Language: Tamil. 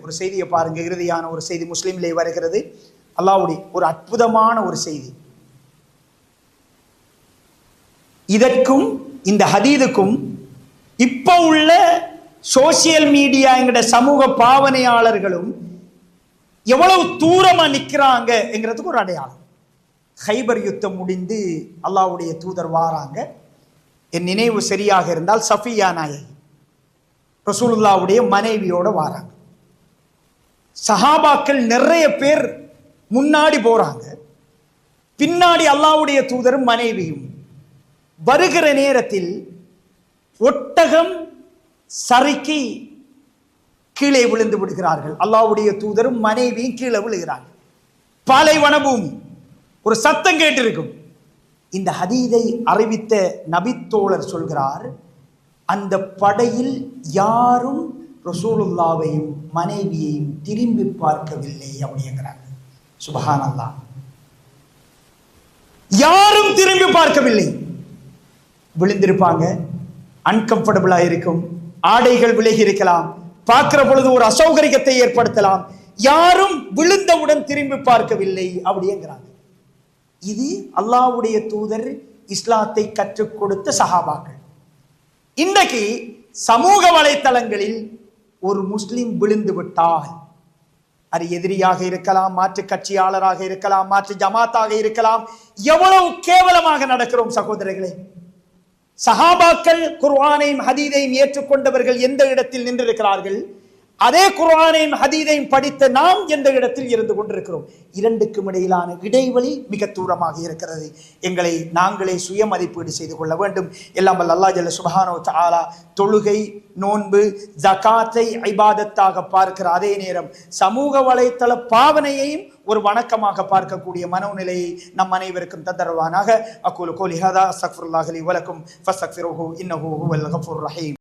ஒரு செய்தியை பாருங்க, இறுதியான ஒரு செய்தி முஸ்லிமிலே வருகிறது. அல்லாஹ்வுடைய ஒரு அற்புதமான ஒரு செய்தி. இதற்கும் இந்த ஹதீதுக்கும் இப்ப உள்ள சோசியல் மீடியா என்கிற சமூக பாவனையாளர்களும் எவ்வளவு தூரமா நிக்கிறாங்க என்கிறதுக்கு ஒரு அடையாளம். ஹைபர் யுத்தம் முடிந்து அல்லாஹ்வுடைய தூதர் வாராங்க. என் நினைவு சரியாக இருந்தால் சஃபியா நாயகி ரசூலுல்லாஹ்வுடைய மனைவியோட வாராங்க. சஹாபாக்கள் நிறைய பேர் முன்னாடி போறாங்க, பின்னாடி அல்லாஹ்வுடைய தூதரும் மனைவியும். வருகிற நேரத்தில் ஒட்டகம் சறுக்கி கீழே விழுந்து விடுகிறார்கள். அல்லாஹ்வுடைய தூதரும் மனைவியும் கீழே விழுகிறாங்க. பாலைவன பூமி, ஒரு சத்தம் கேட்டிருக்கும். இந்த ஹதீதை அறிவித்த நபித்தோழர் சொல்கிறார், அந்த படையில் யாரும் ரசூலுல்லாவையும் மனைவியையும் திரும்பி பார்க்கவில்லை அப்படிங்கிறார். சுப்ஹானல்லாஹ், யாரும் திரும்பி பார்க்கவில்லை. விழுந்திருப்பாங்க, அன்கம்ஃபர்டபுளா இருக்கும், ஆடைகள் விலகி இருக்கலாம், பார்க்கிற பொழுது ஒரு அசௌகரியத்தை ஏற்படுத்தலாம். யாரும் விழுந்தவுடன் திரும்பி பார்க்கவில்லை அப்படிங்கிறாங்க. இது அல்லாஹ்வுடைய தூதர் இஸ்லாத்தை கற்றுக் கொடுத்த சஹாபாக்கள். இன்றைக்கு சமூக வலைத்தளங்களில் ஒரு முஸ்லிம் விழுந்து விட்டால், அது எதிரியாக இருக்கலாம், மாற்று கட்சியாளராக இருக்கலாம், மாற்று ஜமாத்தாக இருக்கலாம், எவ்வளவு கேவலமாக நடக்கிறோம் சகோதரர்களே. சஹாபாக்கள் குர்ஆனையும் ஹதீதையும் ஏற்றுக்கொண்டவர்கள் எந்த இடத்தில் நின்றிருக்கிறார்கள், அதே குர்ஆனையும் ஹதீதையும் படித்த நாம் எந்த இடத்தில் இருந்து கொண்டிருக்கிறோம். இரண்டுக்கும் இடையிலான இடைவெளி மிக தூரமாக இருக்கிறது. எங்களை நாங்களே சுய மதிப்பீடு செய்து கொள்ள வேண்டும். எல்லாம் வல்ல அல்லாஹ் ஜல்ல சுப்ஹானஹு வ தஆலா தொழுகை, நோன்பு, ஜகாத்தை இபாதத்தாக பார்க்கிற அதே நேரம் சமூக வலைத்தள பாவனையையும் ஒரு வணக்கமாக பார்க்கக்கூடிய மனோநிலையை நம் அனைவருக்கும் தந்தருவானாக. அக்கூலு கோலி ஹதா அஸ்தக்ஃபிருல்லாஹி லி வ லக்கும் ஃபஸ்தக்ஃபிருஹு இன்னஹு ஹுவல் கஃபூர் ரஹீம்.